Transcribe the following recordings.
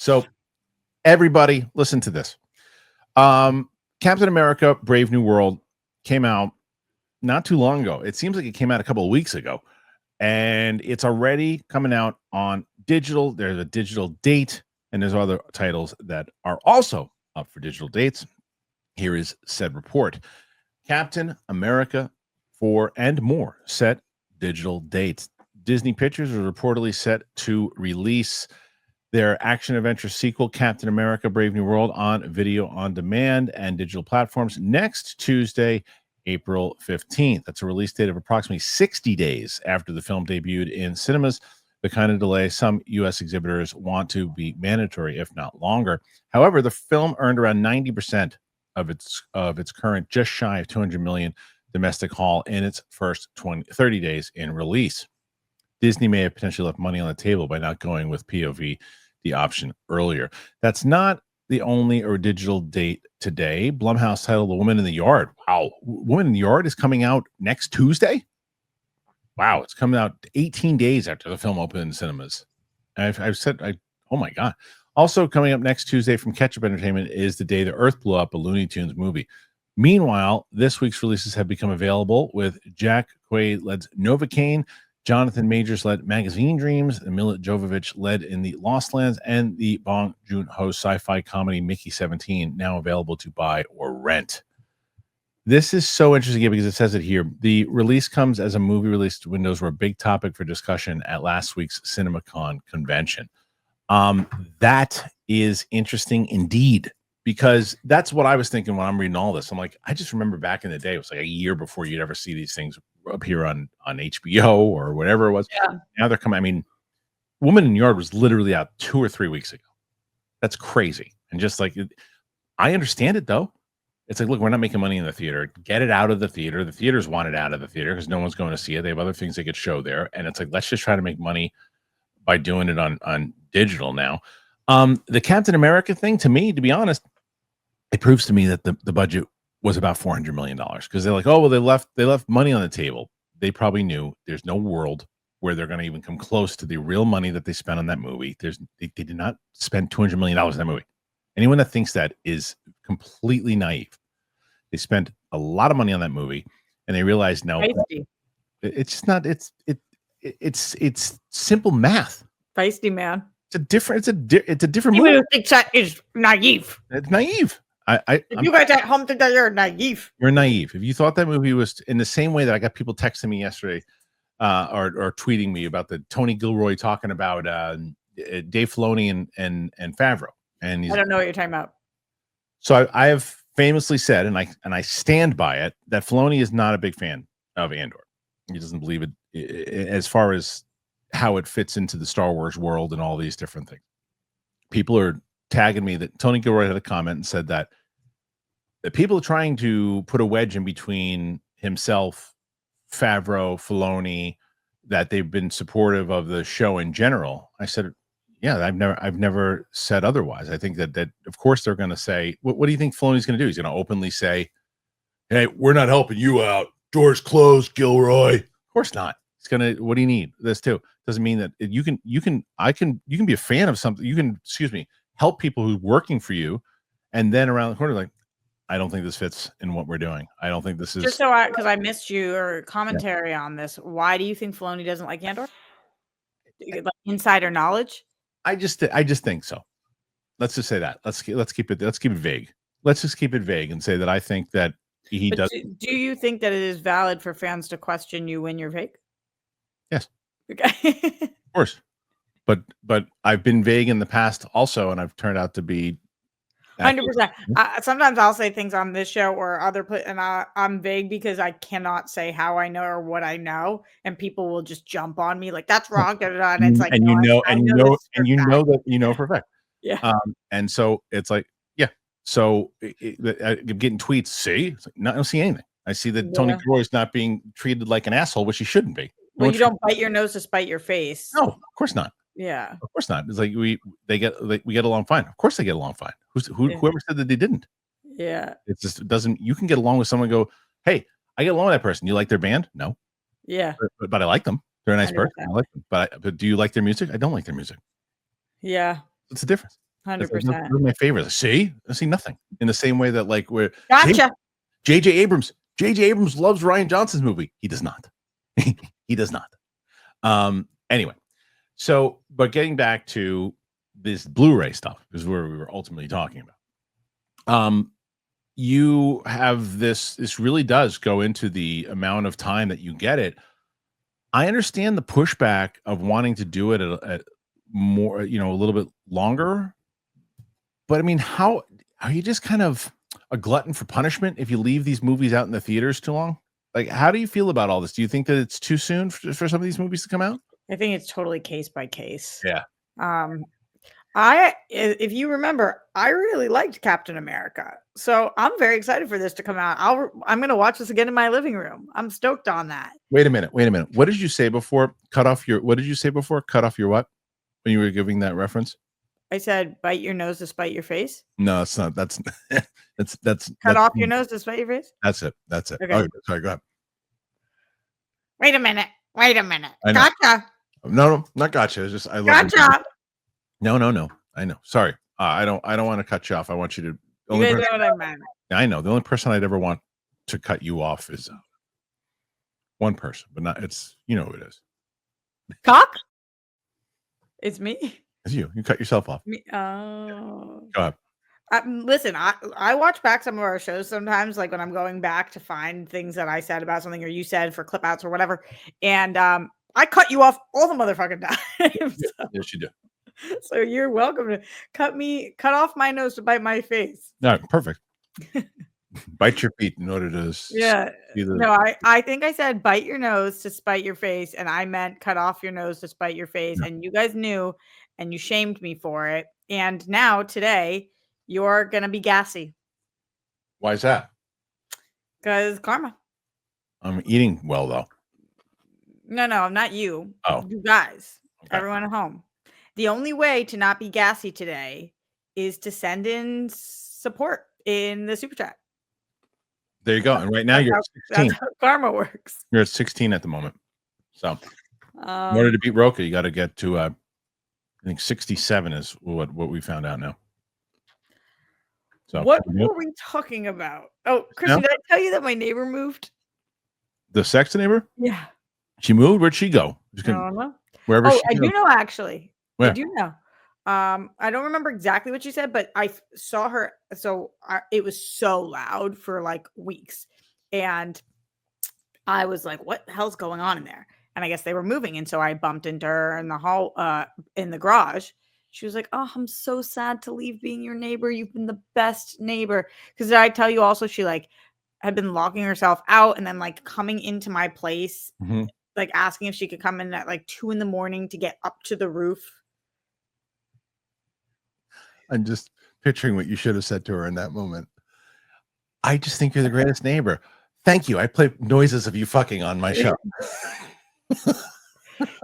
So everybody, listen to this. Captain America: Brave New World came out not too long ago. It seems like it came out a couple of weeks ago, and it's already coming out on digital. There's a digital date, and there's other titles that are also up for digital dates. Here is said report. Captain America 4 and more set digital dates. Disney Pictures is reportedly set to release their action-adventure sequel, Captain America: Brave New World, on video on demand and digital platforms next Tuesday, April 15th. That's a release date of approximately 60 days after the film debuted in cinemas, the kind of delay some U.S. exhibitors want to be mandatory, if not longer. However, the film earned around 90% of its current just shy of 200 million domestic haul in its first 30 days in release. Disney may have potentially left money on the table by not going with POV, the option earlier. That's not the only or digital date today. Blumhouse titled The Woman in the Yard. Wow. Woman in the Yard is coming out next Tuesday? Wow. It's coming out 18 days after the film opened in cinemas. I've said, oh my God. Also coming up next Tuesday from Ketchup Entertainment is The Day the Earth Blew Up, a Looney Tunes movie. Meanwhile, this week's releases have become available with Jack Quaid-led Novocaine, Jonathan Majors-led Magazine Dreams, and Mila Jovovich-led In the Lost Lands, and the Bong Joon-ho sci-fi comedy Mickey 17, now available to buy or rent. This is so interesting because it says it here. The release comes as a movie release windows were a big topic for discussion at last week's CinemaCon convention. That is interesting indeed, because that's what I was thinking when I'm reading all this. I'm like, I just remember back in the day, it was like a year before you'd ever see these things appear on HBO or whatever it was. Yeah. Now they're coming. I mean, Woman in the Yard was literally out 2 or 3 weeks ago. That's crazy. And just like, I understand it though. It's like, look, we're not making money in the theater. Get it out of the theater. The theaters want it out of the theater because no one's going to see it. They have other things they could show there. And it's like, let's just try to make money by doing it on digital now. The Captain America thing, to me, to be honest, it proves to me that the budget was about $400 million, because they're like, oh, well, they left money on the table. They probably knew there's no world where they're going to even come close to the real money that they spent on that movie. They did not spend $200 million in that movie. Anyone that thinks that is completely naive. They spent a lot of money on that movie, and they realized no, it's just not. It's simple math. Feisty man. It's a different Even movie. who thinks that is naive. It's naive. If you guys at home think that you're naive. You're naive. If you thought that movie was in the same way that I got people texting me yesterday, or tweeting me about the Tony Gilroy talking about Dave Filoni and Favreau, and I don't know what you're talking about. So I have famously said, and I stand by it, that Filoni is not a big fan of Andor. He doesn't believe it as far as how it fits into the Star Wars world and all these different things. People are tagging me that Tony Gilroy had a comment and said that people are trying to put a wedge in between himself, Favreau, Filoni, that they've been supportive of the show in general. I said, yeah, I've never said otherwise. I think that of course they're going to say, what do you think Filoni's going to do? He's going to openly say, hey, we're not helping you out. Doors closed, Gilroy. Of course not. It's going to, what do you need? This too. Doesn't mean that you can be a fan of something. You can, help people who's working for you. And then around the corner, like, I don't think this fits in what we're doing. I don't think this is. Just because I missed your commentary on this. Why do you think Filoni doesn't like Andor? Like insider knowledge? I just think so. Let's just say that. Let's keep it vague. Let's just keep it vague and say that I think that he does. Do you think that it is valid for fans to question you when you're vague? Yes. Okay. Of course. But I've been vague in the past also, and I've turned out to be 100%. Sometimes I'll say things on this show or and I'm vague because I cannot say how I know or what I know, and people will just jump on me like that's wrong. And it's like, and you know for a fact. Yeah. And so it's like, yeah. So I'm getting tweets. See, it's like, no, I don't see anything. I see that Tony Gilroy is not being treated like an asshole, which he shouldn't be. Well, you don't bite your nose to spite your face. No, of course not. Yeah, of course not. It's like we get along fine. Of course they get along fine. Whoever said that they didn't? Yeah, it's just, it doesn't. You can get along with someone and go, hey, I get along with that person. You like their band? No. Yeah, but I like them. They're a nice 100%. Person. I like them. But do you like their music? I don't like their music. Yeah, what's the difference? Those 100%. are my favorites. See, I see nothing in the same way that like where Gotcha. J.J. Abrams loves Ryan Johnson's movie. He does not. He does not. Anyway, so but getting back to this Blu-ray stuff is where we were ultimately talking about. You have this really does go into the amount of time that you get it. I understand the pushback of wanting to do it at more, a little bit longer. But I mean, how are you just kind of a glutton for punishment if you leave these movies out in the theaters too long? Like, how do you feel about all this? Do you think that it's too soon for some of these movies to come out? I think it's totally case by case. Yeah. If you remember, I really liked Captain America, so I'm very excited for this to come out. I'm gonna watch this again in my living room. I'm stoked on that. Wait a minute. What did you say before? What did you say before? Cut off your what? When you were giving that reference? I said, bite your nose to spite your face. No, it's not. That's Cut off your nose to spite your face. That's it. That's it. Okay. Oh, sorry. Go ahead. Wait a minute. I know. Gotcha. No, not gotcha. It's just I love Gotcha. No. I know. Sorry. I don't want to cut you off. I want you to. You guys know what I meant. I know. The only person I'd ever want to cut you off is one person, but not. It's who it is. Cock. It's me. It's you. You cut yourself off. Me. Oh. Go ahead. Listen, I watch back some of our shows sometimes, like when I'm going back to find things that I said about something or you said for clip outs or whatever. And I cut you off all the motherfucking time. Yes, you do. So you're welcome to cut off my nose to bite my face. No, perfect. Bite your feet in order to. Yeah. No, I think I said bite your nose to spite your face, and I meant cut off your nose to spite your face. Yeah. And you guys knew, and you shamed me for it. And now today, you're gonna be gassy. Why is that? Because karma. I'm eating well though. No, not you. Oh, you guys, okay. Everyone at home. The only way to not be gassy today is to send in support in the super chat. There you go. And right now you're at 16. That's how karma works. You're at 16 at the moment. So in order to beat Roka, you got to get to I think 67 is what we found out now. So what were we talking about? Oh, Kristian, did I tell you that my neighbor moved? The sex neighbor? Yeah. She moved? Where'd she go? I don't know. Wherever I do know actually. Where? I do know. I don't remember exactly what she said, but I saw her. So it was so loud for like weeks. And I was like, what the hell's going on in there? And I guess they were moving. And so I bumped into her in the hall, in the garage. She was like, oh, I'm so sad to leave being your neighbor. You've been the best neighbor. Because did I tell you also she like had been locking herself out and then like coming into my place, like asking if she could come in at like 2 a.m. to get up to the roof. I'm just picturing what you should have said to her in that moment. I just think you're the greatest neighbor. Thank you. I play noises of you fucking on my show.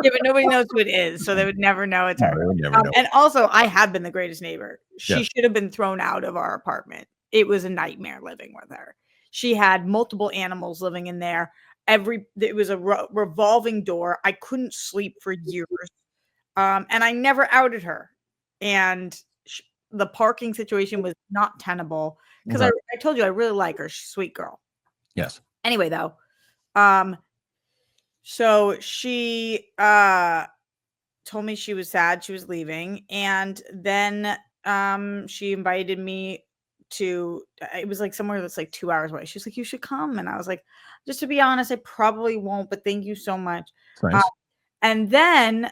Yeah, but nobody knows who it is, so they would never know it's her. Never know. And also, I have been the greatest neighbor. She Yes. should have been thrown out of our apartment. It was a nightmare living with her. She had multiple animals living in there. It was a revolving door. I couldn't sleep for years, and I never outed her. And the parking situation was not tenable because I told you I really like her. She's a sweet girl. Yes. Anyway, though, so she told me she was sad she was leaving, and then she invited me to. It was like somewhere that's like 2 hours away. She's like, "You should come," and I was like, "Just to be honest, I probably won't, but thank you so much." Nice. And then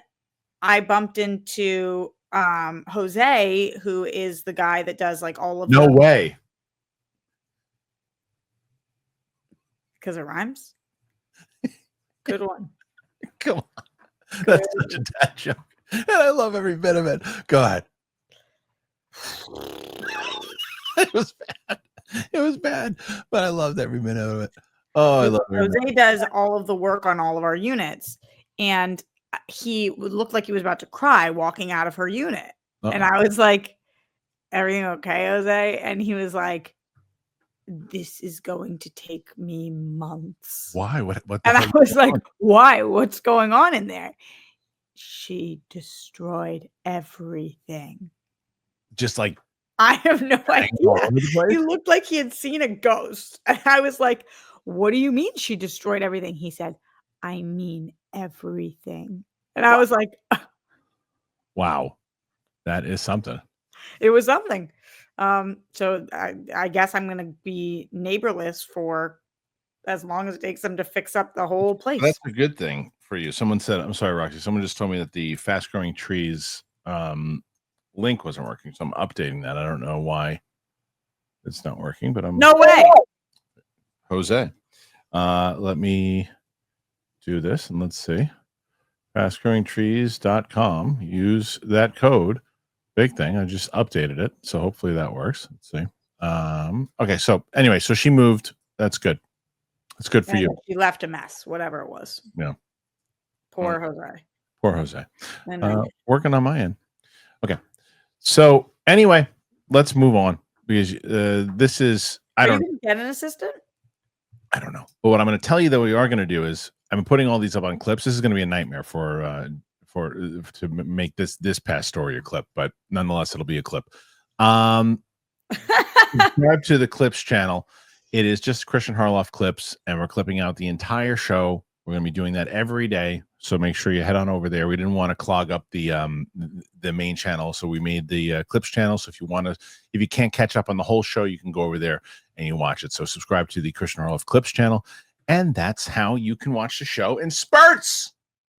I bumped into Jose, who is the guy that does like all of no way because it rhymes. Good one. Come on. That's such a dad joke. And I love every bit of it. Go ahead. It was bad. It was bad, but I loved every minute of it. Oh, I love it. Jose does all of the work on all of our units, and he looked like he was about to cry walking out of her unit. And I was like, everything okay, Jose? And he was like, this is going to take me months. Why? What? And I was like, why? What's going on in there? She destroyed everything. just like I have no all idea. over the place? He looked like he had seen a ghost. And I was like, "What do you mean she destroyed everything?" He said, "I mean everything." And I was like, Wow, that is something. it was something. So I guess I'm gonna be neighborless for as long as it takes them to fix up the whole place. That's a good thing for you. Someone said, I'm sorry, Roxy. Someone just told me that the fast growing trees link wasn't working. So I'm updating that. I don't know why it's not working, but I'm No way. Jose. Let me do this and let's see. Fastgrowingtrees.com. Use that code. Big thing. I just updated it. So hopefully that works. Let's see. Okay. So anyway, so she moved. That's good. It's good for you. She left a mess, whatever it was. Yeah. Poor Jose. Poor Jose. And Working on my end. Okay. So anyway, let's move on because this is Are you gonna get an assistant? I don't know. But what I'm going to tell you that we are going to do is I'm putting all these up on clips. This is going to be a nightmare to make this past story a clip, but nonetheless, it'll be a clip. Subscribe to the Clips channel. It is just Kristian Harloff clips, and we're clipping out the entire show. We're going to be doing that every day, so make sure you head on over there. We didn't want to clog up the main channel, so we made the Clips channel. So if you can't catch up on the whole show, you can go over there and you watch it. So subscribe to the Kristian Harloff Clips channel, and that's how you can watch the show in spurts.